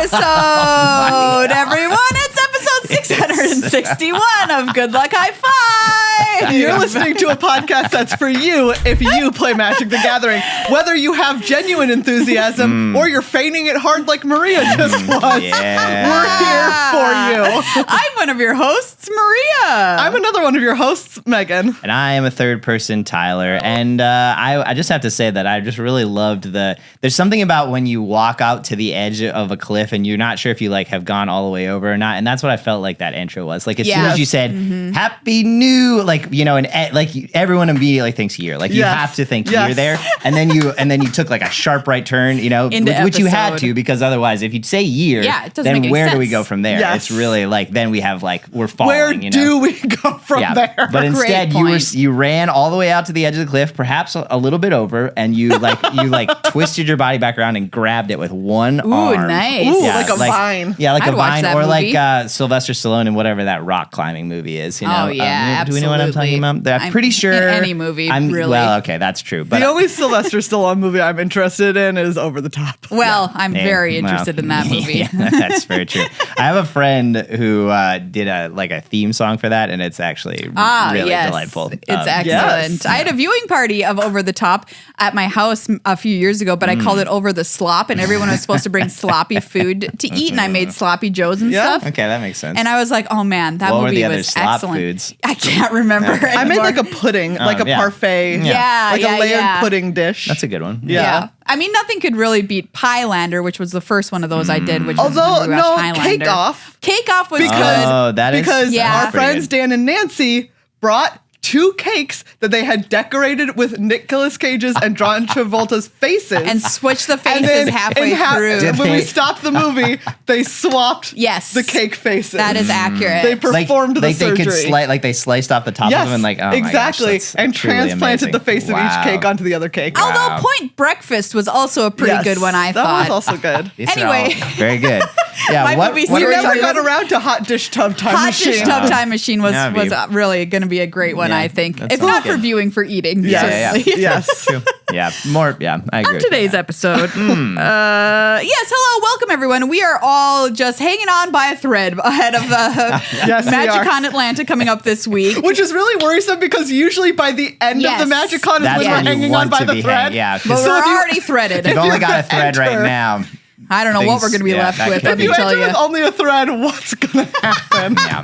episode, everyone. It's episode 661 of Good Luck High Five. You're listening to a podcast that's for you if you play Magic the Gathering. Whether you have genuine enthusiasm or you're feigning it hard like Maria just was. Yeah. We're here for you. I'm one of your hosts, Maria. I'm another one of your hosts, Megan. And I am a third person, Tyler. And I just have to say that I just really loved there's something about when you walk out to the edge of a cliff and you're not sure if you like have gone all the way over or not. And that's what I felt like that intro was. Like as soon as you said, Happy New, like, you know, and like everyone immediately thinks year. Like you have to think year there. And then you took like a sharp right turn, you know, which you had to, because otherwise if you'd say year, then where do we go from there? Yes. It's really like, then we have like, we're falling, Where you know? do we go from there? But instead you ran all the way out to the edge of the cliff, perhaps a little bit over, and you twisted your body back around and grabbed it with one arm. Ooh, nice. Ooh, like a vine. Yeah, like I'd a watch vine, that or movie. like Sylvester Stallone in whatever that rock climbing movie is. You know? Oh, yeah, do we know what I'm talking about? I'm I'm- pretty sure. in any movie, really. Well, okay, that's true. But The only Sylvester Stallone movie I'm interested in is Over the Top. Well, I'm very interested in that movie. Yeah, that's very true. I have a friend who did a theme song for that, and it's actually really delightful. It's excellent. I had a viewing party of Over the Top at my house a few years ago, but I called it Over the Slop, and everyone was supposed to bring sloppy food to eat, and I made sloppy joes and stuff. Okay, that makes sense. And I was like, oh man, that What were movie the other was slop excellent. foods? I can't remember. I made anymore. like a pudding, like a yeah. parfait. Like a layered pudding dish. That's a good one. Yeah. I mean, nothing could really beat Pielander, which was the first one of those I did, which was Although, when we no, watched Highlander. Cake Off. Cake Off was Because- good. Oh, that is Because Yeah. our pretty friends good. Dan and Nancy brought 2 cakes that they had decorated with Nicolas Cage's and John Travolta's faces. And switch the And faces then halfway through. Did when we they- stopped the movie, they swapped Yes. the cake faces. That is accurate. They performed the they surgery. could they sliced off the top Yes, of them and like, oh exactly. my gosh, that's and truly transplanted amazing. the face of each cake onto the other cake. Although Point Breakfast was also a pretty Yes, good one, I that thought. was also good. These are Anyway. all very good. Yeah, My what movie are We series we never talking got about? around to Hot Dish Tub Time Hot Machine. Dish Tub Time Machine was Yeah, really going to be a great one, Yeah, I think. that If sounds not for good. viewing, for eating. Yeah. certainly. Yes. True. Yeah, more. Yeah, I agree. On with today's that. episode. Yes, hello, welcome everyone. We are all just hanging on by a thread ahead of Yes, we are. MagicCon Atlanta coming up this week. Which is really worrisome because usually by the end Yes. of the MagicCon is That's when we're when you hanging want on by to the be thread. Yeah, But because we're if you- already threaded. you've only got a gonna thread right enter- now. I don't know what we're things- going to be yeah, left that with, could let If me you tell enter you. with only a thread, what's going to happen? Yeah.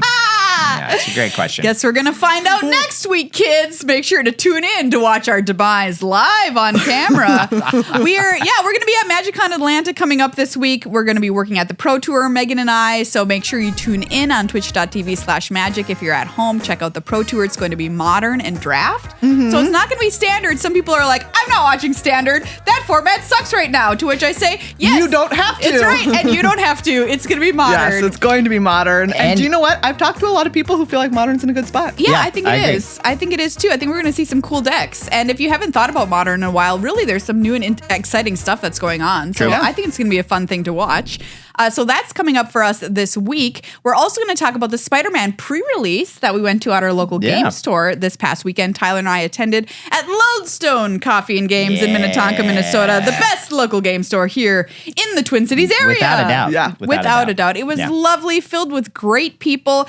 Yeah, it's a great question. Guess we're going to find out next week, kids. Make sure to tune in to watch our demise live on camera. We're going to be at MagicCon Atlanta coming up this week. We're going to be working at the Pro Tour, Megan and I. So make sure you tune in on twitch.tv/magic. If you're at home, check out the Pro Tour. It's going to be modern and draft. So it's not going to be standard. Some people are like, I'm not watching standard. That format sucks right now. To which I say, yes. You don't have to. It's right. And you don't have to. It's going to be modern. Yes, it's going to be modern. And do you know what? I've talked to a lot of people who feel like modern's in a good spot. Yeah, Yeah, I think I it agree. is. I think it is too. I think we're going to see some cool decks. And if you haven't thought about Modern in a while, really there's some new and exciting stuff that's going on. So True. I think it's going to be a fun thing to watch. So that's coming up for us this week. We're also going to talk about the Spider-Man pre-release that we went to at our local game store this past weekend. Tyler and I attended at Lodestone Coffee and Games in Minnetonka, Minnesota, the best local game store here in the Twin Cities area. Without a doubt. Yeah. Without a doubt. It was lovely, filled with great people,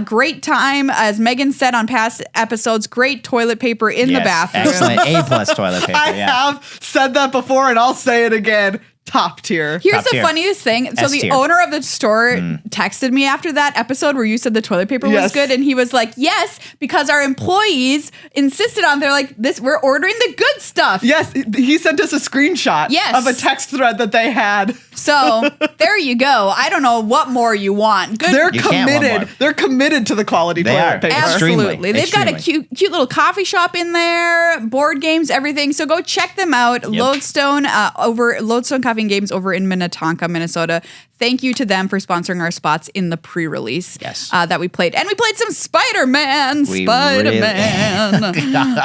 great time. As Megan said on past episodes, great toilet paper in the bathroom. Excellent. A+ toilet paper. I have said that before and I'll say it again. Top tier. Here's Top the tier. funniest thing. So S the tier. owner of the store texted me after that episode where you said the toilet paper was Yes. good, and he was like, "Yes, because our employees insisted on. They're like, this. We're ordering the good stuff." Yes, he sent us a screenshot Yes. of a text thread that they had. So there you go. I don't know what more you want. Good. They're You can't want committed. more. They're committed to the quality They toilet are. paper. Extremely. Absolutely. They've got a Extremely. cute little coffee shop in there, board games, everything. So go check them out. Lodestone Lodestone Coffee and Games over in Minnetonka, Minnesota. Thank you to them for sponsoring our spots in the pre-release that we played. And we played some Spider-Man. We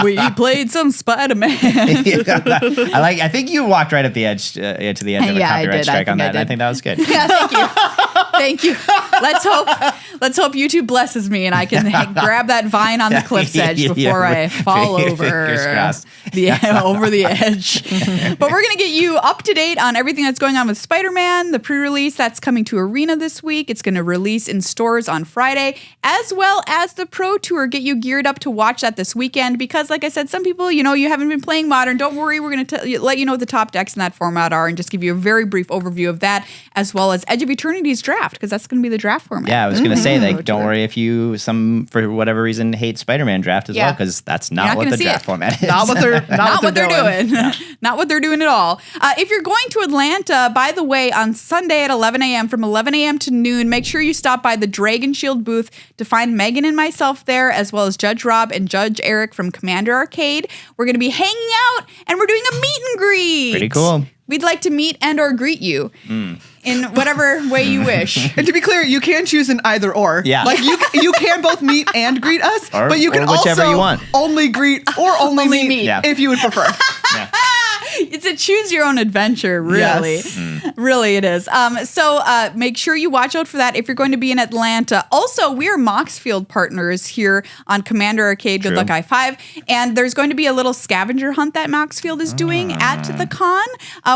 We played some Spider-Man. I think you walked right up the edge to the edge of a Yeah, I copyright did. strike I on think that. I I did. think that was good. Yeah, thank you. Thank you. Let's hope YouTube blesses me and I can grab that vine on the cliff's edge before I fall over over the edge. But we're gonna get you up to date on everything that's going on with Spider-Man, the pre-release that's coming to Arena this week. It's gonna release in stores on Friday, as well as the Pro Tour. Get you geared up to watch that this weekend because, like I said, some people, you haven't been playing Modern. Don't worry, we're gonna let you know what the top decks in that format are and just give you a very brief overview of that, as well as Edge of Eternities draft, because that's going to be the draft format. Yeah, I was going to say, don't worry if you, for whatever reason, hate Spider-Man draft as well, because that's not what the draft format is. Not what they're doing. Not what they're doing at all. If you're going to Atlanta, by the way, on Sunday at 11 a.m., from 11 a.m. to noon, make sure you stop by the Dragon Shield booth to find Megan and myself there, as well as Judge Rob and Judge Eric from Commander Arcade. We're going to be hanging out, and we're doing a meet and greet. Pretty cool. We'd like to meet and or greet you in whatever way you wish. And to be clear, you can choose an either or. Yeah. Like you can both meet and greet us, but you can whichever also you want. only greet or only meet if you would prefer. Yeah. It's a choose your own adventure, really. Yes. Really it is. So make sure you watch out for that if you're going to be in Atlanta. Also, we're Moxfield partners here on Commander Arcade. Good Luck I-5. And there's going to be a little scavenger hunt that Moxfield is doing at the con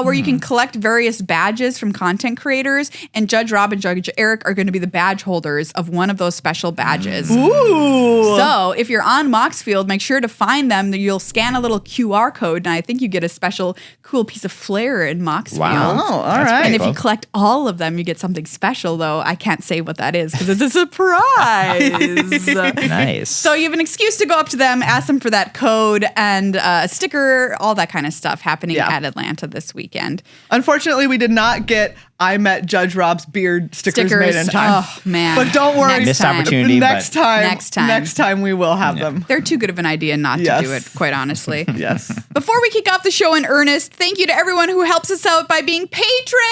where you can collect various badges from content creators. And Judge Rob and Judge Eric are going to be the badge holders of one of those special badges. Ooh. So if you're on Moxfield, make sure to find them. You'll scan a little QR code, and I think you get a special cool piece of flair in Moxfield. Wow. Oh, all right. And if you collect all of them, you get something special, though. I can't say what that is because it's a surprise. Nice. So you have an excuse to go up to them, ask them for that code and a sticker, all that kind of stuff happening at Atlanta this weekend. Unfortunately, we did not get I met Judge Rob's beard stickers made in time. Oh, man. But don't worry. Missed opportunity. Next time we will have them. They're too good of an idea not to do it, quite honestly. Yes. Before we kick off the show in earnest, thank you to everyone who helps us out by being patrons.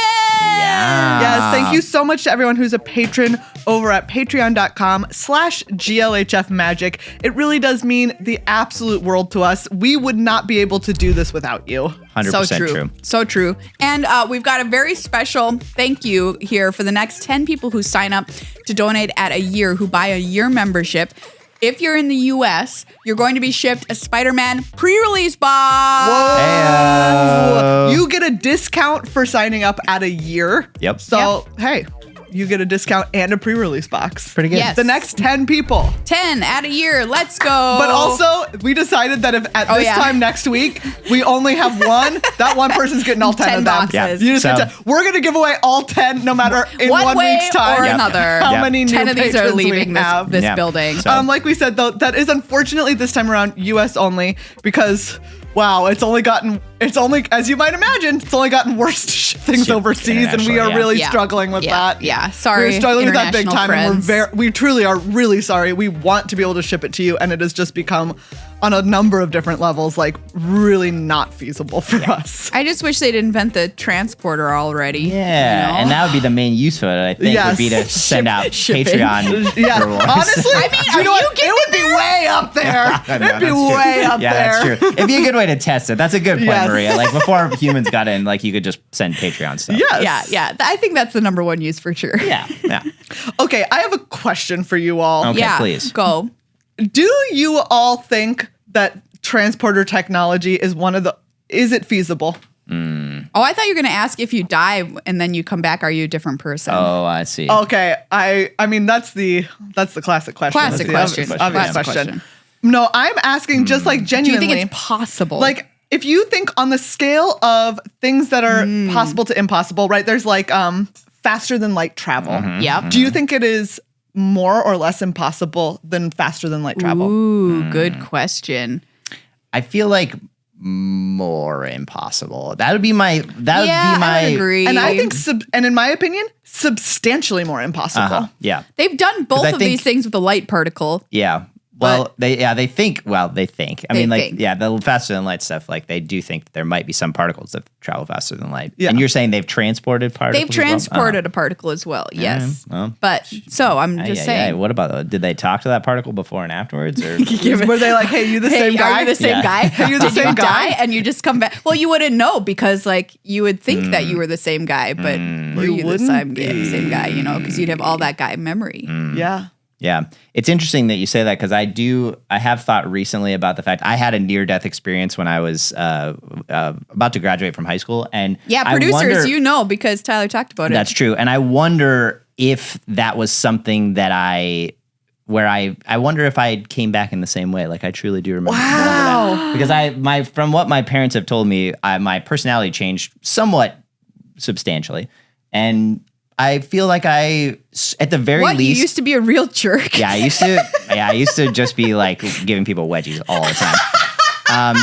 Yeah. Yes, thank you so much to everyone who's a patron over at patreon.com/GLHF Magic. It really does mean the absolute world to us. We would not be able to do this without you. 100% true. So true. And we've got a very special thank you here for the next 10 people who sign up to donate at a year, who buy a year membership. If you're in the U.S., you're going to be shipped a Spider-Man pre-release box. Whoa! You get a discount for signing up at a year. Yep. So, hey, you get a discount and a pre-release box. Pretty good. Yes. The next 10 people. 10 at a year. Let's go. But also, we decided that if at this time next week, we only have one, that one person's getting all 10 of them. boxes. You just get 10. We're going to give away all 10 no matter in one week's time or another. How many new 10 of these are patrons leaving we have. this building. So. Like we said, though, that is unfortunately this time around US only because, wow, as you might imagine, it's only gotten worse to ship things overseas, and we are really struggling with that. Yeah, sorry. We're struggling with that big time, friends. and we truly are really sorry. We want to be able to ship it to you, and it has just become, on a number of different levels, like really not feasible for us. I just wish they'd invent the transporter already. Yeah, and that would be the main use for it, I think, would be to send out shipping. Patreon Yeah, rewards. honestly, I mean, you know what? It would be way up there. It'd be way up there. Yeah, that's true. It'd be a good way to test it. That's a good point, Yes. Maria. Like before humans got in, like you could just send Patreon stuff. Yes. Yeah. I think that's the number one use for sure. Yeah. Okay, I have a question for you all. Okay, please. Go. Do you all think that transporter technology is is it feasible? Oh, I thought you were going to ask if you die and then you come back, are you a different person? Oh, I see. Okay, I mean that's the classic question. Classic That's the question. obvious Classic question. No, I'm asking just like Do you genuinely. think it's possible? Like if you think on the scale of things that are possible to impossible, right? There's like faster than light travel. Yep. Do you think it is more or less impossible than faster than light travel? Ooh, good question. I feel like more impossible. That would be my. I would agree. And I think, and in my opinion, substantially more impossible. Yeah. They've done both I of think- these things with a light particle. Yeah. Well, they think. I mean, like, think. the faster than light stuff, like they do think that there might be some particles that travel faster than light. Yeah. And you're saying they've transported particles? They've transported a particle as well. Yes. Well, but so I'm just saying. What about, did they talk to that particle before and afterwards? Or? Were they like, hey, you the same guy? Are you the same guy? Are you the same guy? And you just come back. Well, you wouldn't know because like you would think that you were the same guy, but were you the same guy, you know, because you'd have all that guy memory. Yeah. Yeah. It's interesting that you say that because I have thought recently about the fact I had a near-death experience when I was about to graduate from high school. And producers, you know, because Tyler talked about it. That's true. And I wonder if that was something that I wonder if I came back in the same way. Like I truly do remember that. Because from what my parents have told me, my personality changed somewhat substantially. And I feel like at the very least, you used to be a real jerk. Yeah, I used to just be like giving people wedgies all the time,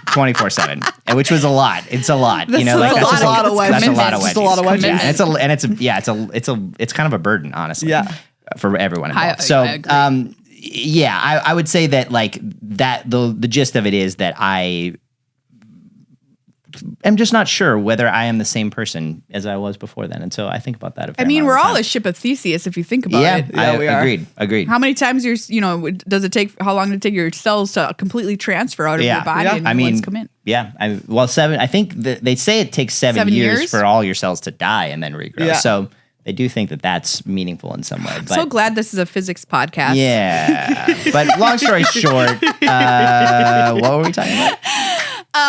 24/7, which was a lot. It's a lot, That's a lot of wedgies. That's a lot of wedgies. It's a lot of wedgies. Yeah, it's kind of a burden, honestly. Yeah. For everyone involved. I agree. I would say that like that the gist of it is that I am just not sure whether I am the same person as I was before then. And so I think about that a fair amount we're of all time. a ship of Theseus if you think about it. Yeah, we are. Agreed. How many times how long does it take your cells to completely transfer out of your body and ones come in? Yeah. 7, I think they say it takes 7 years for all your cells to die and then regrow. Yeah. So they do think that that's meaningful in some way. But So glad this is a physics podcast. yeah. But long story short, what were we talking about?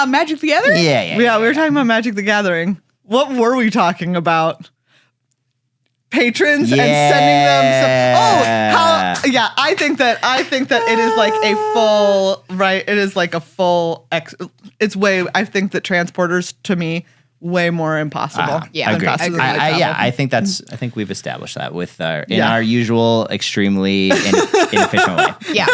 Magic the Gathering? Yeah. Yeah, we were talking about Magic the Gathering. What were we talking about? Patrons and sending them some. I think that it is like a full, right? It is like a full I think that transporters to me way more impossible. Yeah, than faster than light travel. I think we've established that with our usual extremely inefficient way. Yeah.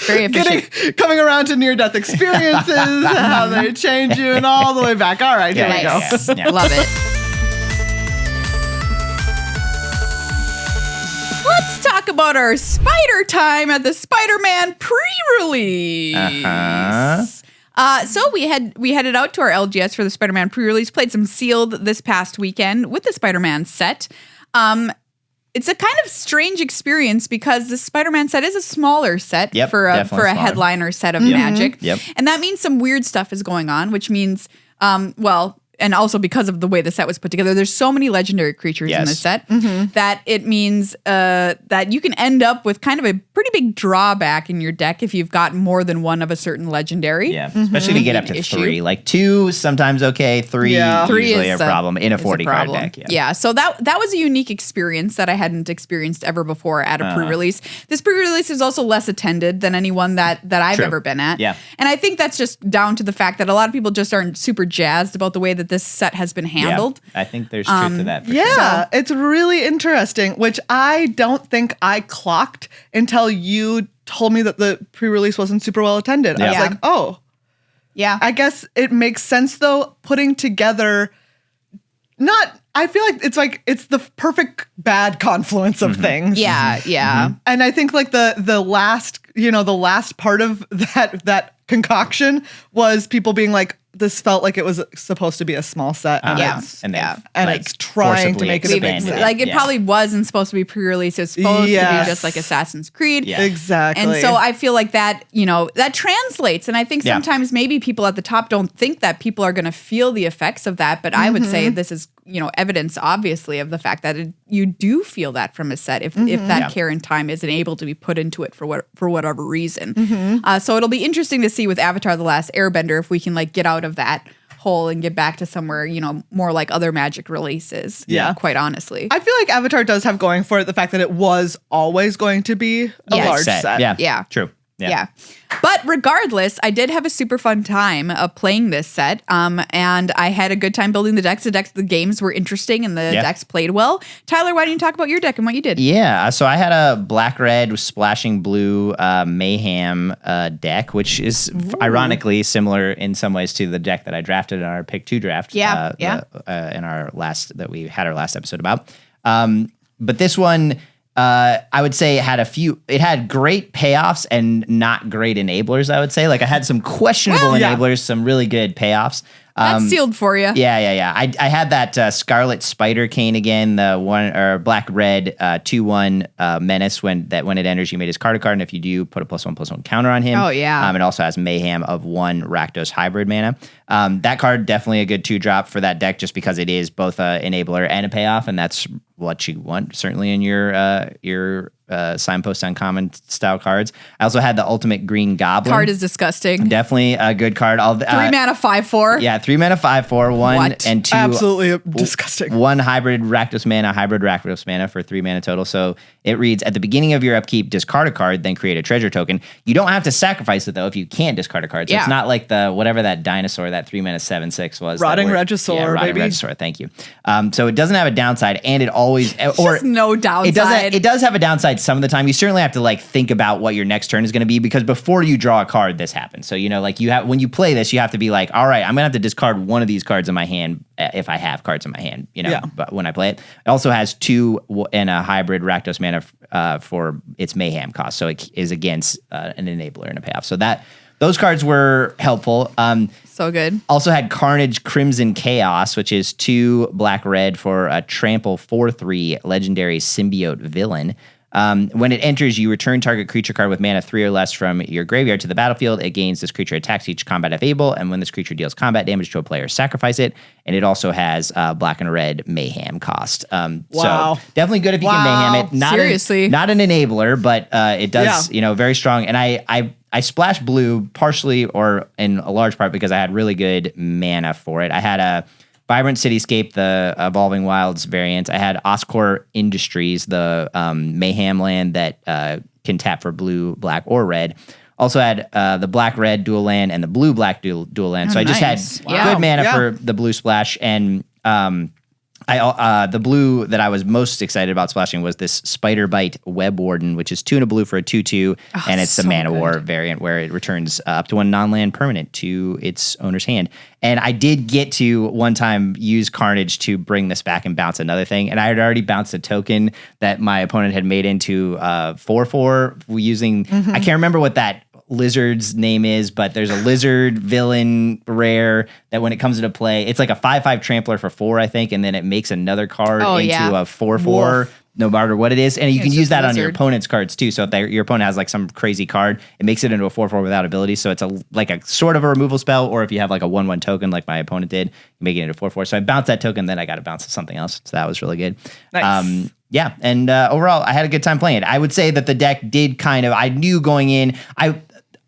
Very efficient. Coming around to near-death experiences, how they change you, and all the way back. All right, here we go. Yeah. Love it. Let's talk about our spider time at the Spider-Man pre-release. So we headed out to our LGS for the Spider-Man pre-release, played some Sealed this past weekend with the Spider-Man set. It's a kind of strange experience because the Spider-Man set is a smaller set for a headliner set of Magic. Yep. And that means some weird stuff is going on, which means, and also because of the way the set was put together, there's so many legendary creatures in the set that it means that you can end up with kind of a pretty big drawback in your deck if you've got more than one of a certain legendary. Yeah, especially to get up to 3. Like 2, sometimes okay. 3 usually a problem in a 40 card deck. Yeah, so that was a unique experience that I hadn't experienced ever before at a pre-release. This pre-release is also less attended than any one that I've ever been at. Yeah. And I think that's just down to the fact that a lot of people just aren't super jazzed about the way that this set has been handled. Yeah, I think there's truth to that. It's really interesting, which I don't think I clocked until you told me that the pre-release wasn't super well attended. I was like, oh. Yeah. I guess it makes sense, though, putting together I feel like it's the perfect bad confluence of things. Yeah. And I think like the last part of that concoction was people being like, this felt like it was supposed to be a small set. And it's trying to make it a big set. Like it probably wasn't supposed to be pre-release. It was supposed to be just like Assassin's Creed. Yeah. Exactly. And so I feel like that, that translates. And I think sometimes maybe people at the top don't think that people are going to feel the effects of that. But I would say this is, evidence obviously of the fact that you do feel that from a set if that care and time isn't able to be put into it for whatever reason. So it'll be interesting to see with Avatar: The Last Airbender if we can like get out of that hole and get back to somewhere, more like other Magic releases. Yeah. Quite honestly. I feel like Avatar does have going for it the fact that it was always going to be a large set. Yeah. True. Yeah. But regardless, I did have a super fun time playing this set. And I had a good time building the decks. The games were interesting and the decks played well. Tyler, why don't you talk about your deck and what you did? Yeah. So I had a black-red splashing blue mayhem deck, which is ironically similar in some ways to the deck that I drafted in our pick 2 draft. In our last episode about. But this one I would say it had great payoffs and not great enablers, I would say. Like I had some questionable enablers, some really good payoffs. That's sealed for you. Yeah. I had that Scarlet Spider Cane again, the one or black red 2/1 menace when it enters, you may discard a card, and if you do, put a +1/+1 counter on him. Oh yeah. It also has Mayhem of 1 Rakdos hybrid mana. That card definitely a good 2-drop for that deck, just because it is both an enabler and a payoff, and that's what you want certainly in your Signpost Uncommon style cards. I also had the Ultimate Green Goblin. Card is disgusting. Definitely a good card. 3 mana 5/4. Yeah, 3 mana 5/4, 1 What? and 2. Absolutely disgusting. 1 hybrid Rakdos mana for 3 mana total. So it reads, at the beginning of your upkeep, discard a card, then create a treasure token. You don't have to sacrifice it though if you can't discard a card. So it's not like the whatever that dinosaur, that 3 mana 7/6 was. Rotting Regisaur, yeah, Rotting baby. Regisaur, thank you. So it doesn't have a downside, and it always Just no downside. It does have a downside some of the time. You certainly have to like think about what your next turn is going to be, because before you draw a card, this happens. So like when you play this, you have to be like, all right, I'm gonna have to discard one of these cards in my hand if I have cards in my hand. But when I play it, it also has 2 and a hybrid Rakdos mana for its Mayhem cost. So it is against an enabler and a payoff. So those cards were helpful. So good. Also had Carnage Crimson Chaos, which is 2 black-red for a trample 4/3 legendary symbiote villain. When it enters, you return target creature card with mana 3 or less from your graveyard to the battlefield. It gains this creature attacks each combat if able, and when this creature deals combat damage to a player, sacrifice it. And it also has black and red Mayhem cost. Wow. So definitely good if you can Mayhem it. Seriously. Not an enabler, but it does, very strong. And I splashed blue partially or in a large part because I had really good mana for it. I had a Vibrant Cityscape, the Evolving Wilds variant. I had Oscor Industries, the Mayhem land that can tap for blue, black, or red. Also had the black-red dual land and the blue-black dual land. So I just had good mana for the blue splash. And the blue that I was most excited about splashing was this Spider Bite Web Warden, which is 2 and a blue for a 2/2, and it's a Mana War variant where it returns up to 1 non-land permanent to its owner's hand. And I did get to one time use Carnage to bring this back and bounce another thing, and I had already bounced a token that my opponent had made into 4/4 using I can't remember what that lizard's name is, but there's a lizard villain rare that when it comes into play, it's like a 5/5 trampler for 4, I think, and then it makes another card into a 4/4, no matter what it is. And you can use that on your opponent's cards too. So if your opponent has like some crazy card, it makes it into a 4/4 without ability. So it's like a sort of a removal spell, or if you have like a 1/1 token like my opponent did, you make it into 4/4. So I bounced that token, then I got to bounce to something else. So that was really good. Nice. Yeah, and overall, I had a good time playing it. I would say that the deck did I knew going in,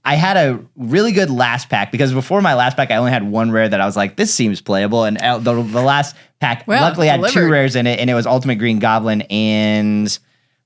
I had a really good last pack, because before my last pack, I only had 1 rare that I was like, this seems playable. And the last pack luckily had 2 rares in it, and it was Ultimate Green Goblin and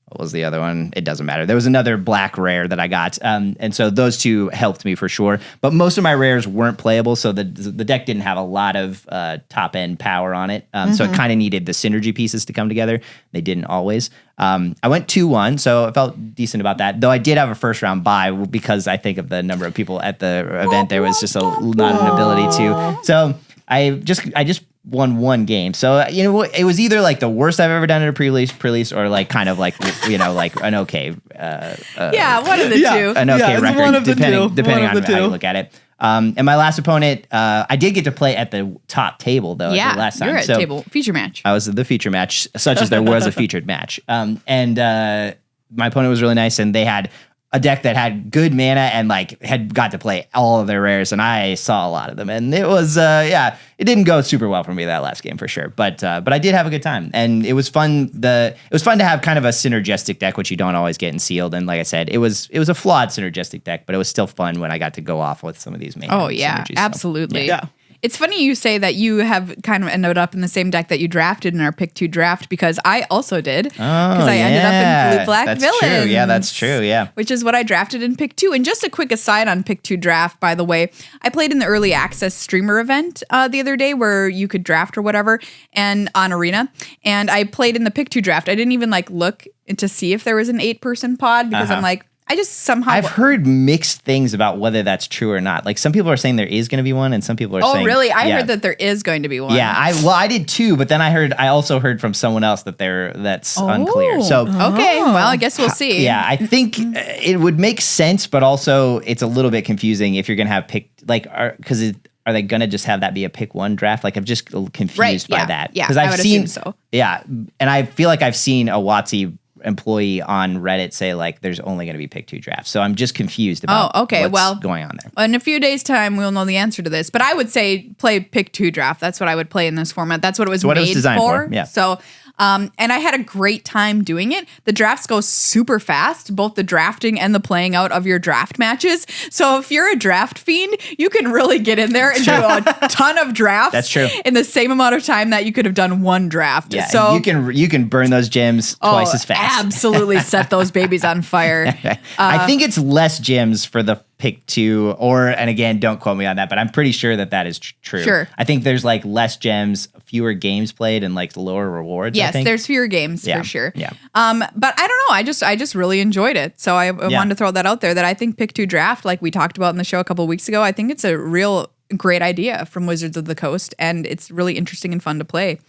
what was the other one? It doesn't matter. There was another black rare that I got. And so those 2 helped me for sure. But most of my rares weren't playable, so the deck didn't have a lot of top-end power on it. So it kind of needed the synergy pieces to come together. They didn't always. I went 2-1, so I felt decent about that. Though I did have a first-round bye because I think of the number of people at the event. There was just not an ability to. So I just won 1 game. So, it was either like the worst I've ever done at a pre-release or like kind of like, like an okay. One of the two. An okay record, one of the depending on how you look at it. And my last opponent, I did get to play at the top table though. Yeah, last time. You're at table feature match. I was at the feature match, such as there was a featured match. And my opponent was really nice, and they had a deck that had good mana and like had got to play all of their rares, and I saw a lot of them, and it was it didn't go super well for me that last game for sure, but I did have a good time, and it was fun. It was fun to have kind of a synergistic deck, which you don't always get in sealed, and like I said, it was a flawed synergistic deck, but it was still fun when I got to go off with some of these main synergies, absolutely. Yeah. It's funny you say that you have kind of ended up in the same deck that you drafted in our pick 2 draft, because I also did. Because I ended up in blue-black villains. True. Yeah, that's true. Yeah. Which is what I drafted in pick 2. And just a quick aside on pick 2 draft, by the way, I played in the early access streamer event the other day where you could draft or whatever, and on Arena. And I played in the pick 2 draft. I didn't even look to see if there was an 8-person pod, because I'm like, I just somehow I've heard mixed things about whether that's true or not. Like some people are saying there is going to be one, and some people are saying, oh, really? I heard that there is going to be one. Yeah, I did too, but then I also heard from someone else that that's unclear. So okay, well, I guess we'll see. Yeah, I think it would make sense, but also it's a little bit confusing if you're going to have because are they going to just have that be a pick one draft? Like I'm just confused by that. Yeah, because I've seen so. Yeah, and I feel like I've seen a WotC employee on Reddit say like there's only going to be pick two drafts. So I'm just confused about what's going on there. In a few days' time, we'll know the answer to this. But I would say play pick two draft. That's what I would play in this format. That's what it was made designed for. Yeah. So, and I had a great time doing it. The drafts go super fast, both the drafting and the playing out of your draft matches. So if you're a draft fiend, you can really get in there and do a ton of drafts. That's true. In the same amount of time that you could have done one draft. Yeah, so you can burn those gems twice as fast. Absolutely set those babies on fire. I think it's less gems for the pick two, and again, don't quote me on that, but I'm pretty sure that is true. Sure. I think there's like less gems, fewer games played, and like lower rewards. Yes, there's fewer games for sure. Yeah. But I don't know. I just really enjoyed it. So I wanted to throw that out there that I think pick two draft, like we talked about in the show a couple of weeks ago, I think it's a real great idea from Wizards of the Coast, and it's really interesting and fun to play.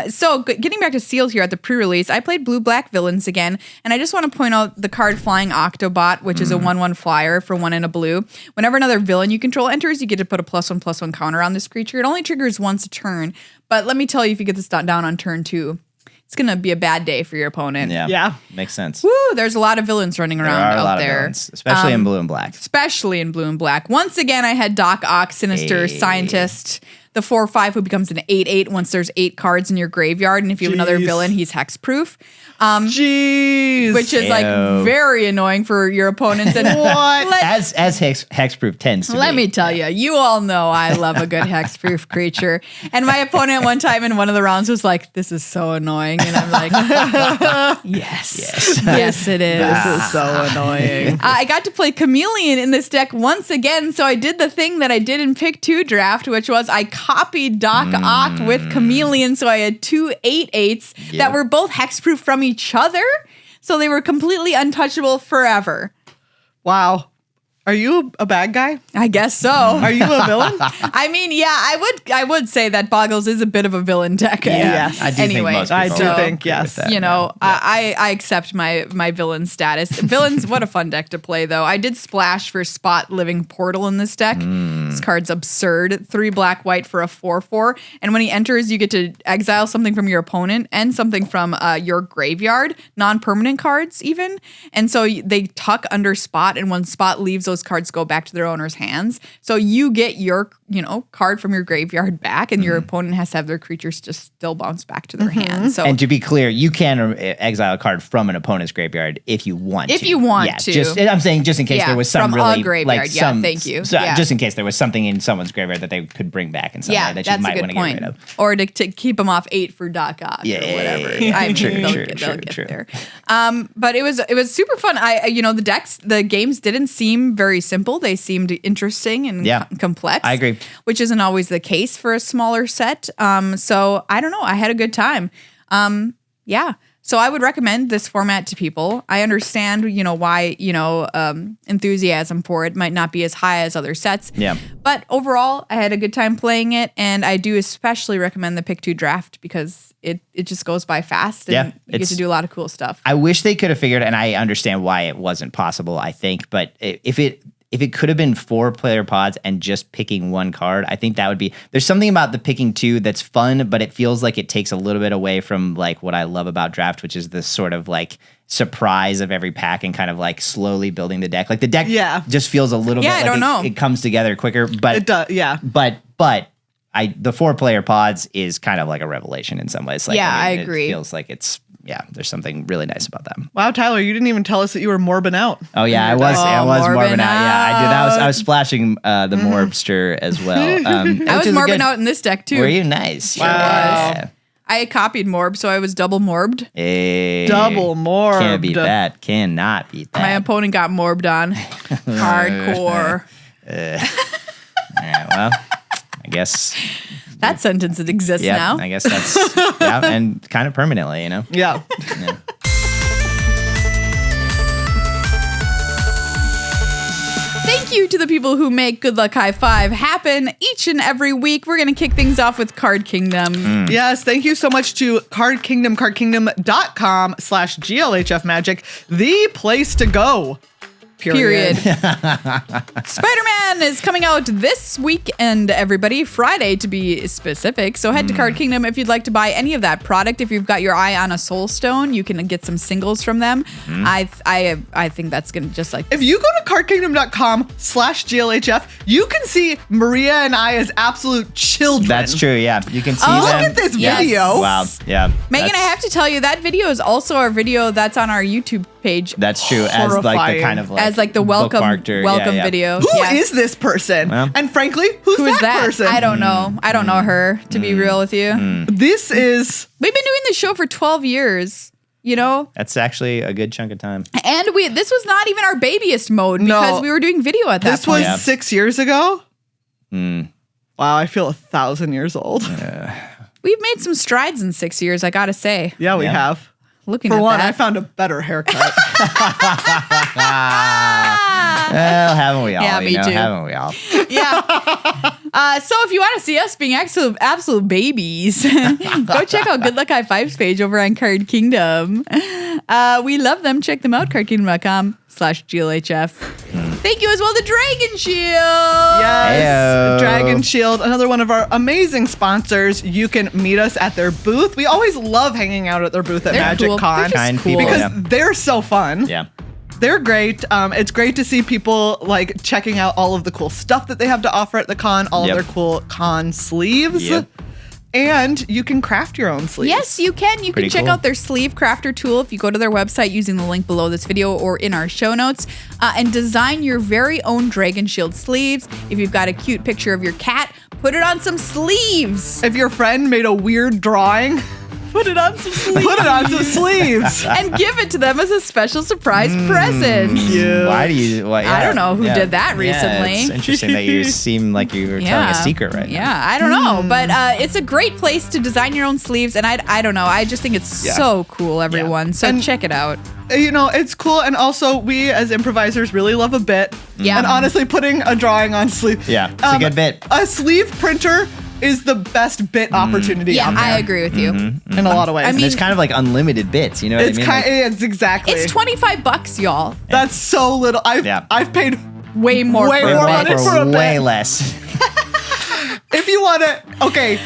So getting back to sealed here at the pre-release, I played blue-black villains again, and I just want to point out the card Flying Octobot, which is a 1/1 flyer for 1 and a blue. Whenever another villain you control enters, you get to put a +1/+1 counter on this creature. It only triggers once a turn, but let me tell you, if you get this down on turn 2, it's going to be a bad day for your opponent. Yeah. Makes sense. Woo, there's a lot of villains running around out there. Villains, especially in blue and black. Especially in blue and black. Once again, I had Doc Ock, Sinister, Scientist, the 4/5 who becomes an 8/8 once there's 8 cards in your graveyard. And if you have another villain, he's hexproof. Jeez. Which is like very annoying for your opponents. And what? As hexproof tends to be. Let me tell you, you all know I love a good hexproof creature. And my opponent one time in one of the rounds was like, this is so annoying. And I'm like, yes, it is. This is so annoying. I got to play Chameleon in this deck once again. So I did the thing that I did in pick 2 draft, which was I copied Doc Ock with Chameleon. So I had 2 8/8s that were both hexproof from each other. So they were completely untouchable forever. Wow. Are you a bad guy? I guess so. Are you a villain? I mean, yeah, I would say that Boggles is a bit of a villain deck. Yes. I do anyway, think most people think yes. You know, I accept my villain status. Villains, what a fun deck to play, though. I did splash for Spot Living Portal in this deck. This card's absurd. 3 black, white for a 4/4. And when he enters, you get to exile something from your opponent and something from your graveyard, non-permanent cards even. And so they tuck under Spot, and when Spot leaves, those cards go back to their owner's hands. So you get your, card from your graveyard back, and your opponent has to have their creatures just still bounce back to their hands. So, and to be clear, you can exile a card from an opponent's graveyard if you want to. If you want to. I'm saying just in case there was some from really a graveyard. like some. Thank you. So just in case there was something in someone's graveyard that they could bring back in some way that you might want to get rid of. Or to keep them off 8 for Doc Ock or whatever. I'm sure they'll get there. But it was super fun. The games didn't seem very simple. They seemed interesting and complex. I agree. Which isn't always the case for a smaller set. So I don't know. I had a good time. So I would recommend this format to people. I understand, why, enthusiasm for it might not be as high as other sets. Yeah. But overall, I had a good time playing it, and I do especially recommend the pick 2 draft because it just goes by fast, and you get to do a lot of cool stuff. I wish they could have figured, and I understand why it wasn't possible, I think, but if it could have been 4-player pods and just picking one card, I think that would be. There's something about the picking 2 that's fun, but it feels like it takes a little bit away from like what I love about draft, which is this sort of like surprise of every pack and kind of like slowly building the deck. Like the deck just feels a little bit like I don't know. It comes together quicker, but it does, But the 4-player pods is kind of like a revelation in some ways. Like, I agree. It feels like there's something really nice about them. Wow, Tyler, you didn't even tell us that you were morbing out. Oh yeah, I was morbing out. Yeah, I did. I was splashing the morbster as well. I was morbing out in this deck too. Were you? Nice. Wow. Yeah. I copied Morb, so I was double morbed. Hey, double morbed. Can't beat that. Cannot beat that. My opponent got morbed on. Hardcore. All right, well, I guess that sentence exists now. I guess that's and kind of permanently, Yeah. you to the people who make Good Luck High Five happen each and every week. We're going to kick things off with Card Kingdom. Yes, thank you so much to Card Kingdom, cardkingdom.com/GLHF Magic, the place to go. Period. Spider-Man is coming out this weekend, everybody. Friday, to be specific. So head to Card Kingdom if you'd like to buy any of that product. If you've got your eye on a Soul Stone, you can get some singles from them. I think that's going to just like... If you go to cardkingdom.com/GLHF, you can see Maria and I as absolute children. That's true, yeah. You can see Oh, them. Look at this Yes. video. Wow, yeah. Megan, I have to tell you, that video is also our video that's on our YouTube page. That's true. As like the Horrifying. kind of like As like the welcome bookmarked or- video. Who is this person? Well. And frankly, who's Who is that? person? I don't know. I don't know her, to be real with you. This is... We've been doing this show for 12 years, you know? That's actually a good chunk of time. And this was not even our babyest mode No. because we were doing video at that This point. was 6 years ago? Wow, I feel 1,000 years old. We've made some strides in 6 years, I gotta say. Yeah, we Yeah. have. Looking For at one, that. I found a better haircut. Well, haven't we all? Yeah, me too. Haven't we all? Yeah. So if you want to see us being absolute babies, go check out Good Luck High Fives page over on Card Kingdom. We love them. Check them out, cardkingdom.com/GLHF. Thank you as well to Dragon Shield. Yes. Heyo. Dragon Shield, another one of our amazing sponsors. You can meet us at their booth. We always love hanging out at their booth at They're Magic cool. Con They're just Kind cool. people, because yeah. they're so fun. Yeah. They're great. It's great to see people like checking out all of the cool stuff that they have to offer at the con, all Yep. of their cool con sleeves. Yep. And you can craft your own sleeves. Yes, you can. You Pretty can check cool. out their sleeve crafter tool if you go to their website using the link below this video or in our show notes and design your very own Dragon Shield sleeves. If you've got a cute picture of your cat, put it on some sleeves. If your friend made a weird drawing, Put it on some sleeves. put it on some sleeves. And give it to them as a special surprise present. Why do you? Well, I don't know who did that Yeah, recently. it's interesting that you seem like you were telling a secret right now. Yeah, I don't know. But it's a great place to design your own sleeves. And I don't know. I just think it's so cool, everyone. So And- check it out. You know, it's cool. And also, we as improvisers really love a bit. Yeah. And honestly, putting a drawing on sleeve. Yeah, it's a good bit. A sleeve printer is the best bit opportunity Yeah, out there. I agree with you. In a lot of ways. I And mean- it's kind of like unlimited bits. You know what it's I mean? kind Like, it's exactly. It's $25, y'all. That's so little. I've paid Way more. Way for more a money bit. for a way bit. less. if you want to. Okay,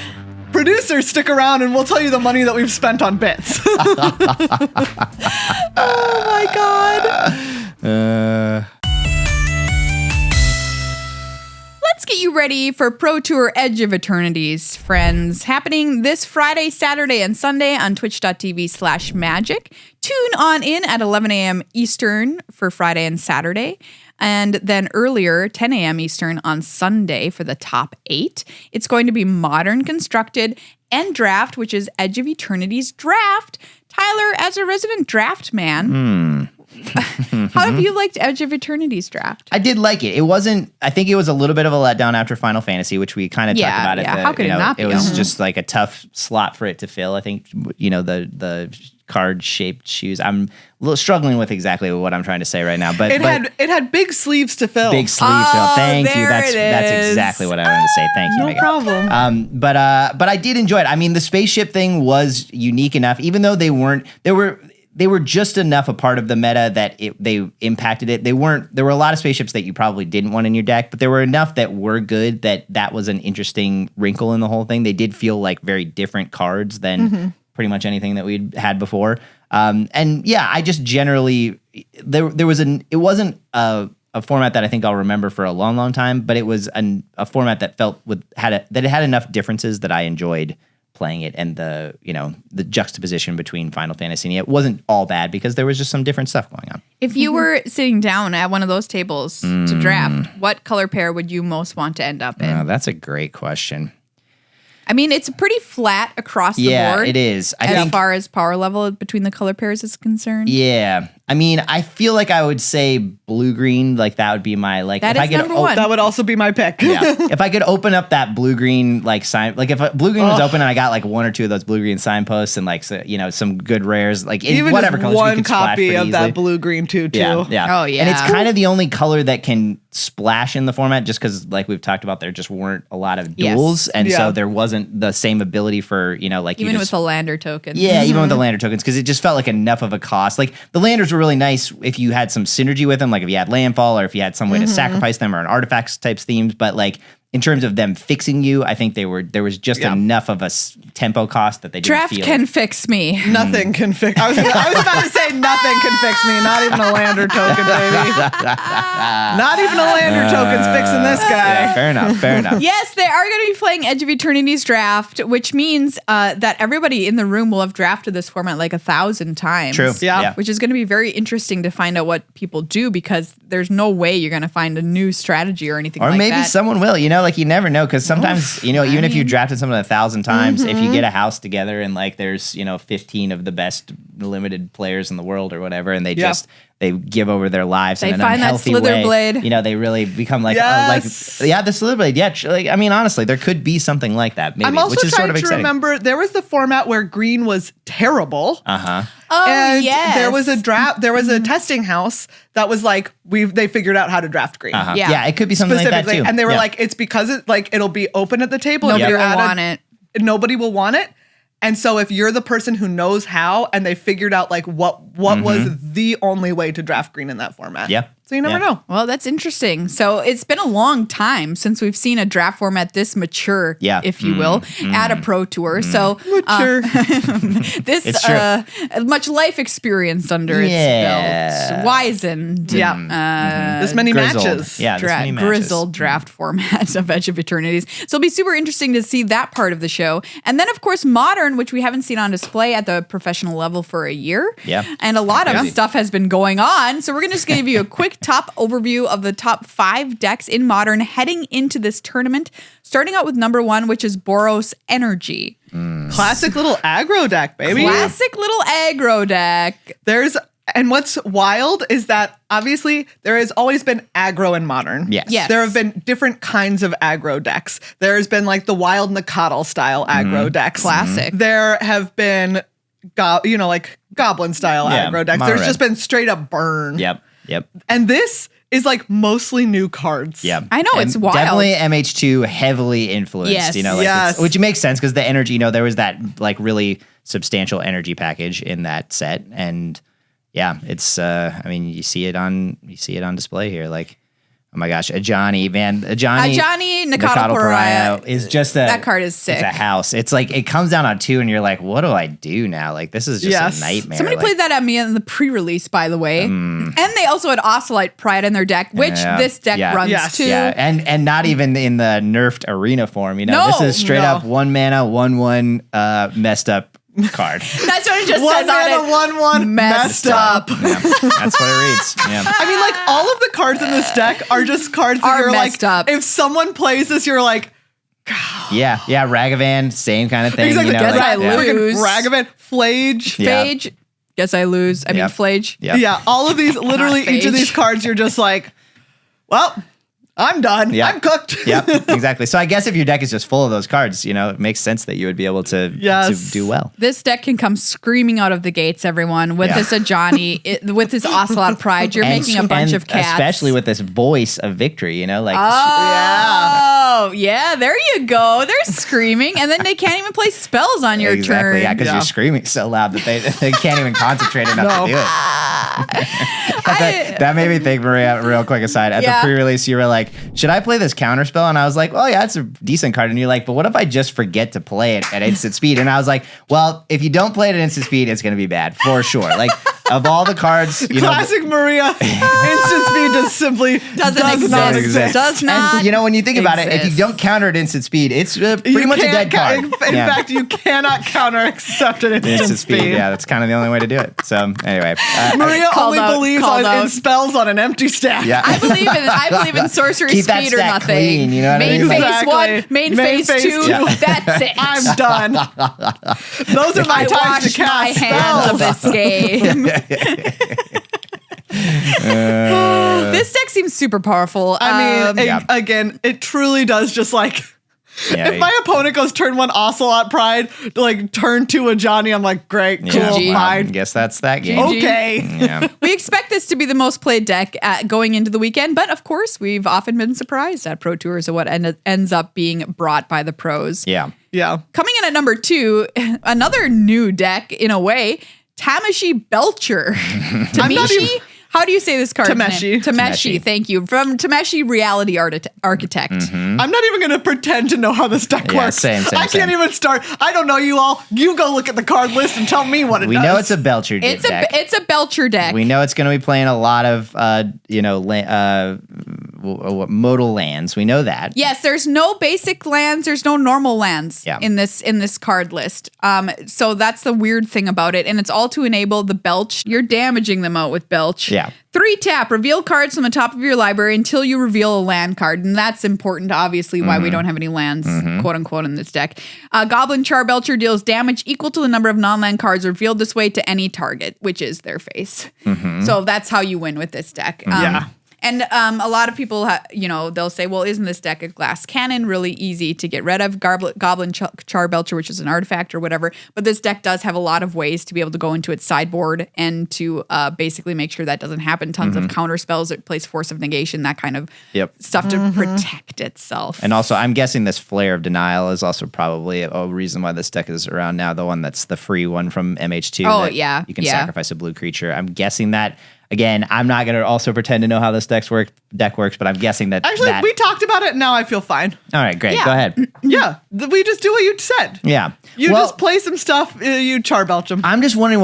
producers, stick around and we'll tell you the money that we've spent on bits. Oh my God. Let's get you ready for Pro Tour Edge of Eternities, friends. Happening this Friday, Saturday, and Sunday on twitch.tv/magic. Tune on in at 11 a.m. Eastern for Friday and Saturday. And then earlier, 10 a.m. Eastern on Sunday for the top 8. It's going to be Modern Constructed and Draft, which is Edge of Eternities Draft. Tyler, as a resident draft man, how have you liked Edge of Eternities Draft? I did like it. It wasn't. I think it was a little bit of a letdown after Final Fantasy, which we kind of Yeah, talked about. yeah. At the, How could it not be? It was Mhm. just like a tough slot for it to fill. I think the card shaped shoes. I'm a little struggling with exactly what I'm trying to say right now. But it had big sleeves to fill. big sleeves. Oh, Thank you. there That's it is. exactly what I wanted to say. Thank you. No Megan. problem. But I did enjoy it. I mean, the spaceship thing was unique enough, even though they were just enough a part of the meta that they impacted it. There were a lot of spaceships that you probably didn't want in your deck, but there were enough that were good that was an interesting wrinkle in the whole thing. They did feel like very different cards than pretty much anything that we'd had before. And yeah, I just generally it wasn't a format that I think I'll remember for a long, long time, but it was a format that it had enough differences that I enjoyed playing it, and the juxtaposition between Final Fantasy and it wasn't all bad because there was just some different stuff going on. If you were sitting down at one of those tables to draft, what color pair would you most want to end up in? That's a great question. I mean, it's pretty flat across the Yeah, board. it is. I as think. far as power level between the color pairs is concerned. Yeah, I mean, I feel like I would say blue-green. Like that would be my like. That if is I could number one. That would also be my pick. Yeah. If I could open up that blue-green like sign, like if blue-green was open and I got like one or two of those blue-green signposts and like some good rares, like in Even whatever just colors, one you could splash copy pretty of easily. that blue-green tutu. Yeah. Oh, yeah. And it's kind of the only color that can splash in the format, just because, like we've talked about, there just weren't a lot of Yes. duels, and Yeah. so there wasn't the same ability for like Even you with just, the lander tokens. yeah, even with the lander tokens, because it just felt like enough of a cost. Like the landers were really nice if you had some synergy with them, like if you had landfall or if you had some way to sacrifice them or an artifacts types themes, but like. In terms of them fixing you, I think there was just enough of a tempo cost that they didn't Draft feel. can fix me. Nothing can fix. I was about to say nothing can fix me. Not even a lander token, baby. Not even a lander token's fixing this guy. Yeah, fair enough. Yes, they are going to be playing Edge of Eternities draft, which means that everybody in the room will have drafted this format like 1,000 times. True. Yeah. Which is going to be very interesting to find out what people do, because there's no way you're going to find a new strategy or anything Or like maybe that. someone will, like you never know, because sometimes, even if you drafted someone 1,000 times, if you get a house together and like there's, 15 of the best limited players in the world or whatever, and they they give over their lives They in an find that unhealthy slither way. blade. They really become like, Yes. the slither blade. Yeah, I mean, honestly, there could be something like that. Maybe, I'm also which is trying sort of to exciting. remember. There was the format where green was terrible. Uh-huh. Oh, And yes. there was a draft. There was a testing house that was like they figured out how to draft green. Uh-huh. Yeah. Yeah, it could be something like that Specifically, too. and they were Yeah. like, it's because it'll be open at the table. and Nobody you're will at want it. Nobody will want it. And so if you're the person who knows how, and they figured out like what was the only way to draft green in that format. Yeah. So you never Yeah. know. Well, that's interesting. So it's been a long time since we've seen a draft format this mature, if you will, at a pro tour. So Mature. this It's true. much life experience under its belt, wizened. This many Grizzled. matches. Yeah, this many matches. Grizzled draft format of Edge of Eternities. So it'll be super interesting to see that part of the show. And then, of course, Modern, which we haven't seen on display at the professional level for a year. Yeah. And a lot of Crazy. stuff has been going on. So we're going to just give you a quick top overview of the top 5 decks in Modern heading into this tournament, starting out with number 1, which is Boros Energy. Classic little aggro deck, baby. Classic little aggro deck. And what's wild is that obviously there has always been aggro in Modern. Yes. There have been different kinds of aggro decks. There's been like the Wild Nakatl style aggro decks. Classic. There have been, like goblin style Yeah, aggro decks. mono There's red. just been straight up burn. Yep. And this is like mostly new cards. Yeah, I know, it's wild. Definitely MH2 heavily influenced. Yes. Yes. Which makes sense because the energy. There was that like really substantial energy package in that set, and yeah, it's. I mean, you see it on display here. Like, oh my gosh, Ajani Nakatl Pariah is just that card is sick. It's a house. It's like it comes down on 2, and you're like, what do I do now? Like, this is just a nightmare. Somebody like, played that at me in the pre-release, by the way. And they also had Ocelite Pride in their deck, which this deck runs Yes. too. Yeah, and not even in the nerfed arena form. No, this is straight no. up 1 mana, 1/1 messed up card. That's what it just One says on mana, it. 1/1 messed up. Yeah, that's what it reads. Yeah. I mean, like all of the cards in this deck are just cards that Are you're messed like, up. if someone plays this, you're like, Yeah, Ragavan, same kind of thing. exactly. Guess I lose. Ragavan, Flage. Yeah. Phage. Guess I lose. I mean, Yep. Flage. Yeah. Yeah, all of these, literally each of Phage. these cards, you're just like, well, I'm done. Yeah. I'm cooked. Yep, exactly. So I guess if your deck is just full of those cards, it makes sense that you would be able to do well. This deck can come screaming out of the gates, everyone, with this Ajani, with this Ocelot Pride. You're making a bunch of cats. Especially with this voice of victory, like Oh, yeah, there you go. They're screaming, and then they can't even play spells on your exactly, turn. yeah, because you're screaming so loud that they can't even concentrate enough to do it. That made me think, Maria, real quick aside, at the pre-release, you were like, should I play this counter spell? And I was like, oh yeah, it's a decent card. And you're like, but what if I just forget to play it at instant speed? And I was like, well, if you don't play it at instant speed, it's going to be bad for sure. Like, of all the cards, Classic Maria, instant speed just simply does not exist. Does not. And when you think about it, if you exist. don't counter at instant speed, it's pretty much a dead card. In fact, you cannot counter except at instant speed. Yeah, that's kind of the only way to do it. So anyway, Maria Called only out, believes called in out. spells on an empty stack. yeah. I believe in sorcery Keep that speed or stack nothing. clean, you know what I main mean? phase Exactly. 1, main phase 2. Yeah. That's it. I'm done. Those are my I times to wash my cast hands of spells. this game. This deck seems super powerful. I mean, Yeah. again, it truly does just like. Yeah, If my opponent goes turn 1 Ocelot Pride, like turn 2 a Johnny, I'm like, great, cool, yeah, well, fine. guess that's that game. Okay. Yeah. we expect this to be the most played deck going into the weekend, but of course, we've often been surprised at Pro Tours of what ends up being brought by the pros. Yeah. Yeah. Coming in at number 2, another new deck in a way, Tameshi Belcher. Tameshi? How do you say this card's Tameshi. name? Tameshi, Tameshi. thank you. From Tameshi Reality Architect. I'm not even going to pretend to know how this deck Yeah, works. same, I can't even start. I don't know you all. You go look at the card list and tell me what it We does. know it's a Belcher It's deck. a Belcher deck. We know it's going to be playing a lot of, modal lands. We know that. Yes, there's no basic lands, there's no normal lands Yeah. in this card list. So that's the weird thing about it. And it's all to enable the belch. You're damaging them out with belch. Yeah. 3 tap, reveal cards from the top of your library until you reveal a land card. And that's important, obviously, why we don't have any lands, quote unquote, in this deck. Goblin Charbelcher deals damage equal to the number of non-land cards revealed this way to any target, which is their face. So that's how you win with this deck. Yeah. And a lot of people, they'll say, well, isn't this deck a glass cannon? Really easy to get rid of. Goblin Charbelcher, which is an artifact or whatever. But this deck does have a lot of ways to be able to go into its sideboard and to basically make sure that doesn't happen. Tons of counter spells. It plays Force of Negation, that kind of stuff to protect itself. And also, I'm guessing this Flare of Denial is also probably a reason why this deck is around now. The one that's the free one from MH2. Oh, that yeah, You can yeah. sacrifice a blue creature. I'm guessing that. Again, I'm not going to also pretend to know how this deck works, but I'm guessing that. Actually, we talked about it and now I feel fine. All right, great. Yeah. Go ahead. Yeah. We just do what you said. Yeah. You Well, just play some stuff, you Charbelch them. I'm just wondering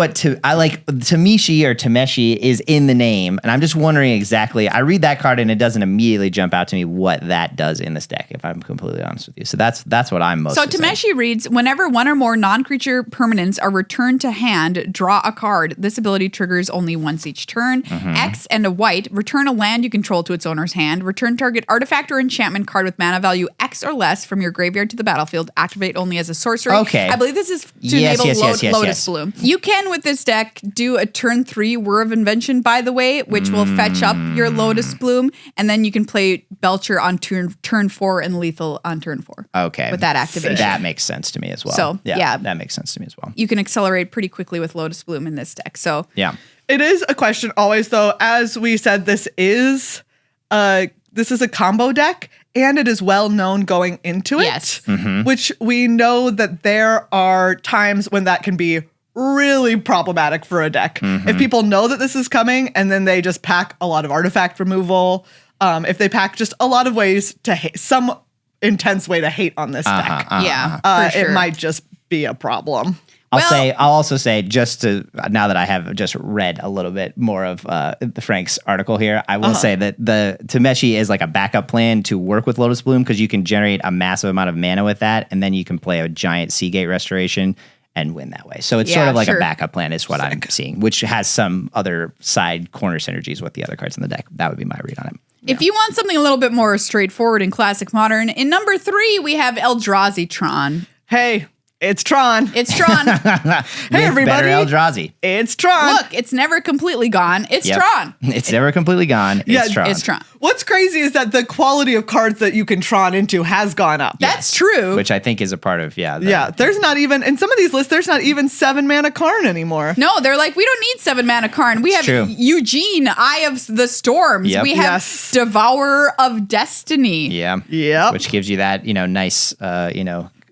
Tameshi or Tameshi is in the name, and I'm just wondering exactly. I read that card and it doesn't immediately jump out to me what that does in this deck, if I'm completely honest with you. So that's what I'm mostly So saying. Tameshi reads, whenever one or more non-creature permanents are returned to hand, draw a card. This ability triggers only once each turn. X and a white, return a land you control to its owner's hand. Return target artifact or enchantment card with mana value X or less from your graveyard to the battlefield. Activate only as a sorcery. Okay. I believe this is to Yes, enable yes, yes, Lotus yes. Bloom. You can, with this deck, do a turn 3 Whir of Invention, by the way, which will fetch up your Lotus Bloom, and then you can play Belcher on turn 4 and Lethal on turn 4. Okay. With that activation. That makes sense to me as well. So, yeah. That makes sense to me as well. You can accelerate pretty quickly with Lotus Bloom in this deck. So Yeah. It is a question always, though. As we said, this is a combo deck, and it is well known going into it. Yes. Which we know that there are times when that can be really problematic for a deck. If people know that this is coming, and then they just pack a lot of artifact removal, if they pack just a lot of ways to hate, some intense way to hate on this deck, yeah, for sure. it might just be a problem. I'll also say, just to, now that I have just read a little bit more of the Frank's article here, I will say that the Tameshi is like a backup plan to work with Lotus Bloom, because you can generate a massive amount of mana with that, and then you can play a giant Seagate Restoration and win that way. So it's sort Yeah, of like sure. a backup plan is what I'm seeing, which has some other side corner synergies with the other cards in the deck. That would be my read on it. If you want something a little bit more straightforward in Classic Modern, in number 3, we have Eldrazi Tron. Hey, it's Tron. It's Tron. Hey, everybody. Better Eldrazi. It's Tron. Look, it's never completely gone. It's Yep. Tron. It's never completely gone. Yeah, It's Tron. It's Tron. What's crazy is that the quality of cards that you can Tron into has gone up. That's true. Which I think is a part of, There's not even, in some of these lists, there's not even 7 mana Karn anymore. No, they're like, we don't need 7 mana Karn. We have true. Eugene, Eye of the Storms. Yep. We have Yes. Devourer of Destiny. Yeah. Yep. Which gives you that, nice,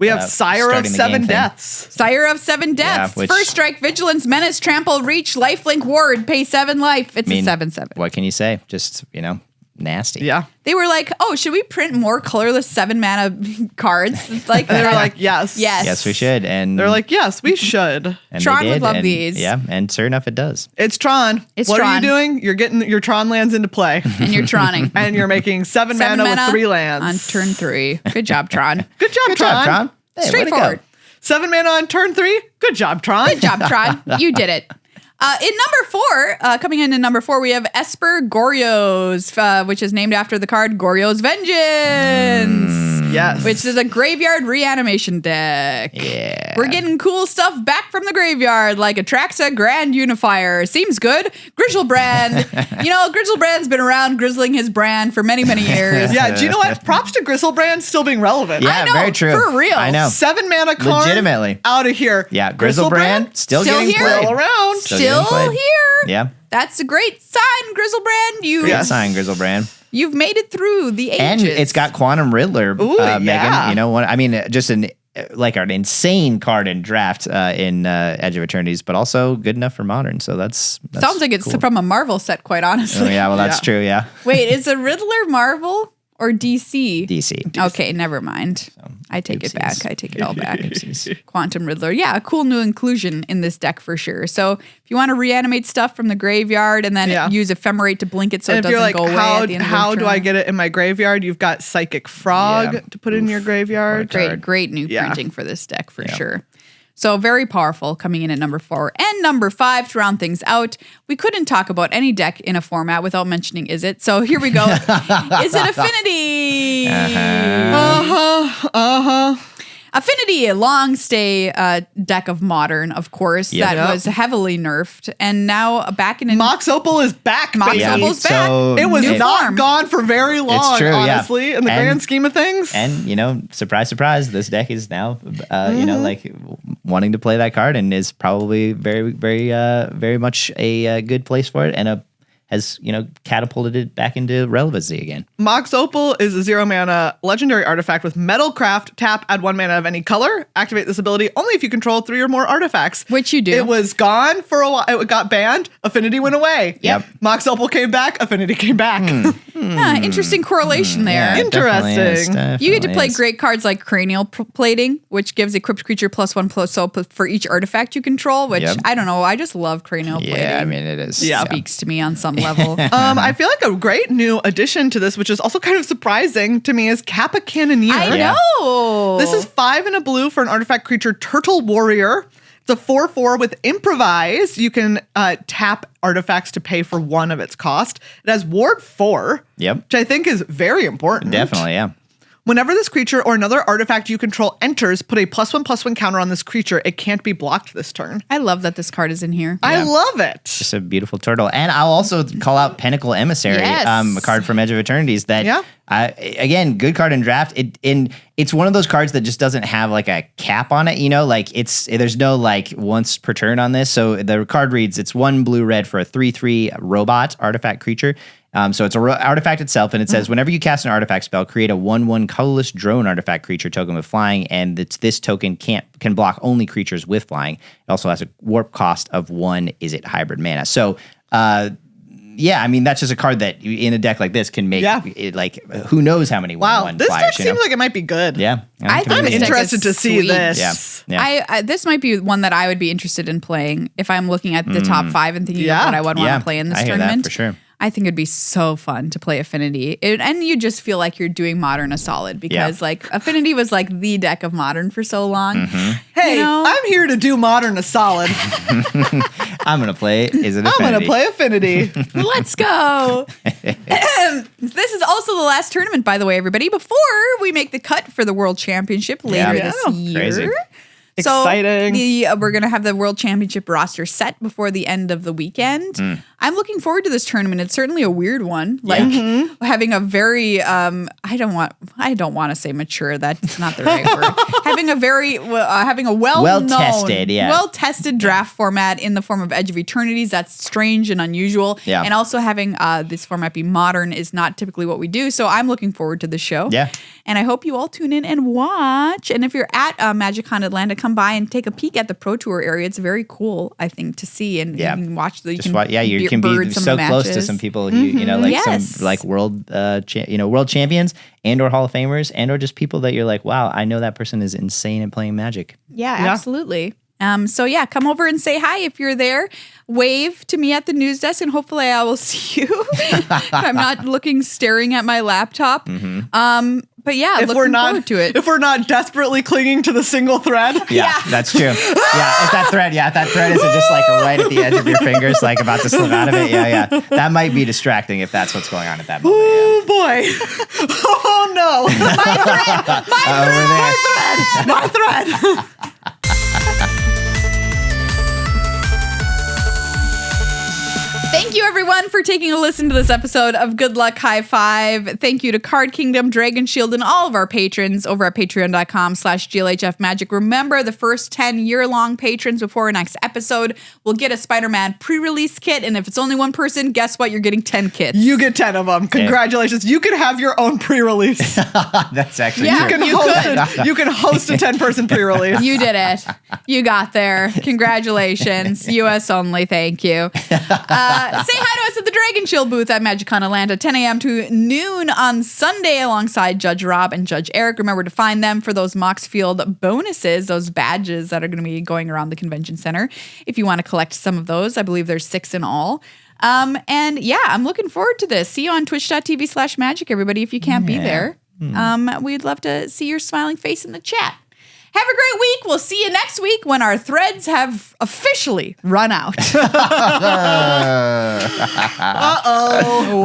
We have Sire of starting the 7 game thing. Deaths. Sire of 7 Deaths. which- First strike, vigilance, menace, trample, reach, lifelink, ward, pay 7 life. It's I mean, a 7/7. What can you say? Just, nasty. Yeah. They were like, oh, should we print more colorless 7 mana cards? It's like They were like, yes. Yes. Yes, we should. And They're like, yes, we should. and they Tron would did, love and- these. Yeah, and sure enough, it does. It's Tron. It's what are Tron. you doing? You're getting your Tron lands into play. and you're Troning. And you're making 7 7 mana with 3 lands. on turn 3. Good job, Tron. Good job, Good Tron. job, Tron. Hey, way to go. Straightforward. 7 mana on turn 3. Good job, Tron. Good job, Tron. You did it. In number 4, coming in number 4, we have Esper Goryo's, which is named after the card Goryo's Vengeance. Yes. which is a graveyard reanimation deck. Yeah. We're getting cool stuff back from the graveyard, like Atraxa Grand Unifier. Seems good. Grizzlebrand. Grizzlebrand's been around grizzling his brand for many, many years. Yeah, do you know what? Props to Grizzlebrand still being relevant. Yeah, I know, very true. for real. I know. 7 mana card. Legitimately. Out of here. Yeah, Grizzlebrand still getting here. played. Still around. Still Still getting played. here. Yeah. That's a great sign, Grizzlebrand. Great sign, Grizzlebrand. You've made it through the ages. And it's got Quantum Riddler, Ooh, Megan. yeah. Just an insane card in draft in Edge of Eternities, but also good enough for Modern. So that's Sounds like it's cool. from a Marvel set, quite honestly. Oh, yeah, well, that's Yeah. true, yeah. Wait, is the Riddler Marvel or DC? DC. Okay, never mind. I take it oopsies. back. I take it all back. Oopsies. Quantum Riddler. Yeah, a cool new inclusion in this deck for sure. So if you want to reanimate stuff from the graveyard and then Yeah. use Ephemerate to blink it so And it if you're doesn't like, go away at the end of how the do I turn. get it in my graveyard? You've got Psychic Frog Yeah. to put in your graveyard. Great new Yeah. printing for this deck for sure. So very powerful coming in at number 4. And number 5 to round things out. We couldn't talk about any deck in a format without mentioning Is It. So here we go. Is It Affinity? Affinity, a long stay deck of Modern, of course, Yep. that was heavily nerfed. And now back in... Mox Opal is back, Mox baby. Opal's back. So It was New not form. gone for very long, true, yeah. honestly, in the And- grand scheme of things. And, surprise, surprise, this deck is now, wanting to play that card and is probably very, very, very much a good place for it and has, catapulted it back into relevancy again. Mox Opal is a 0 mana legendary artifact with Metalcraft. Tap, add 1 mana of any color. Activate this ability only if you control 3 or more artifacts. Which you do. It was gone for a while. It got banned. Affinity went away. Yep. Mox Opal came back. Affinity came back. Interesting correlation there. Yeah, it definitely is, Interesting. You get to play definitely is. great cards like Cranial Plating, which gives equipped creature +1/+0 for each artifact you control, which Yep. I don't know. I just love Cranial Plating. Yeah, I mean, it is. Yeah. Speaks to me on some level. I feel like a great new addition to this, which is also kind of surprising to me, is Kappa Cannoneer. I Yeah. know. This is 5 and a blue for an artifact creature, Turtle Warrior. It's a 4/4 with Improvise. You can tap artifacts to pay for 1 of its cost. It has Ward 4, Yep. which I think is very important. Definitely, yeah. Whenever this creature or another artifact you control enters, put a +1/+1 counter on this creature. It can't be blocked this turn. I love that this card is in here. I Yeah. love it. Just a beautiful turtle. And I'll also call out Pinnacle Emissary, Yes. a card from Edge of Eternities that, Yeah. again, good card in draft. It's one of those cards that just doesn't have like a cap on it, there's no like once per turn on this. So the card reads, it's 1 blue-red for a 3/3 robot artifact creature. So it's a artifact itself, and it says whenever you cast an artifact spell, create a 1/1 colorless drone artifact creature token with flying, and this token can block only creatures with flying. It also has a warp cost of 1. Is it hybrid mana? So, that's just a card that in a deck like this can make it like who knows how many Wow. 1/1 This flyers. deck seems like it might be good. Yeah, I it can think be this I'm amazing. deck interested is to see sweet. this. Yeah. This might be one that I would be interested in playing if I'm looking at the top 5 and thinking Yeah. of what I would want Yeah, to play in this I hear that tournament. for sure. I think it'd be so fun to play Affinity. And you just feel like you're doing Modern a solid because like Affinity was like the deck of Modern for so long. Hey, You know? I'm here to do Modern a solid. I'm gonna play. Is it? I'm going to Affinity? play Affinity. Let's go. This is also the last tournament, by the way, everybody, before we make the cut for the World Championship later Yeah. this Yeah. year. Crazy. So Exciting. we're going to have the World Championship roster set before the end of the weekend. I'm looking forward to this tournament. It's certainly a weird one. Like having a very I don't want to say mature. That's not the right word. Having a very having a Well-tested, yeah. well-tested draft format in the form of Edge of Eternities. That's strange and unusual. Yeah. And also having this format be modern is not typically what we do. So I'm looking forward to the show. Yeah. And I hope you all tune in and watch. And if you're at MagicCon Atlanta, come by and take a peek at the Pro Tour area. It's very cool, I think, to see and you can watch the. You can be some so close to matches. some people who like Yes. some like world world champions and or Hall of Famers and or just people that you're like, wow, I know that person is insane at playing Magic. Yeah, Yeah. absolutely. So yeah, come over and say hi if you're there. Wave to me at the news desk, and hopefully I will see you. If I'm not staring at my laptop. But yeah, looking forward to it. If we're not desperately clinging to the single thread. Yeah, that's true. Yeah, if that thread isn't just like right at the edge of your fingers, like about to slip out of it. Yeah. That might be distracting if that's what's going on at that moment. Oh boy. Oh no. My thread. Thank you, everyone, for taking a listen to this episode of Good Luck High Five. Thank you to Card Kingdom, Dragon Shield, and all of our patrons over at patreon.com/GLHF Magic. Remember, the first 10 year-long patrons before our next episode will get a Spider-Man pre-release kit. And if it's only one person, guess what? You're getting 10 kits. You get 10 of them. Congratulations. You can have your own pre-release. That's actually Yeah, true. You can host a 10-person pre-release. You did it. You got there. Congratulations. US only. Thank you. Say hi to us at the Dragon Shield booth at MagicCon Atlanta, 10 a.m. to noon on Sunday alongside Judge Rob and Judge Eric. Remember to find them for those Moxfield bonuses, those badges that are going to be going around the convention center. If you want to collect some of those, I believe there's 6 in all. And yeah, I'm looking forward to this. See you on twitch.tv/magic, everybody, if you can't be there. We'd love to see your smiling face in the chat. Have a great week. We'll see you next week when our threads have officially run out. Uh-oh.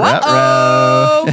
Uh-oh.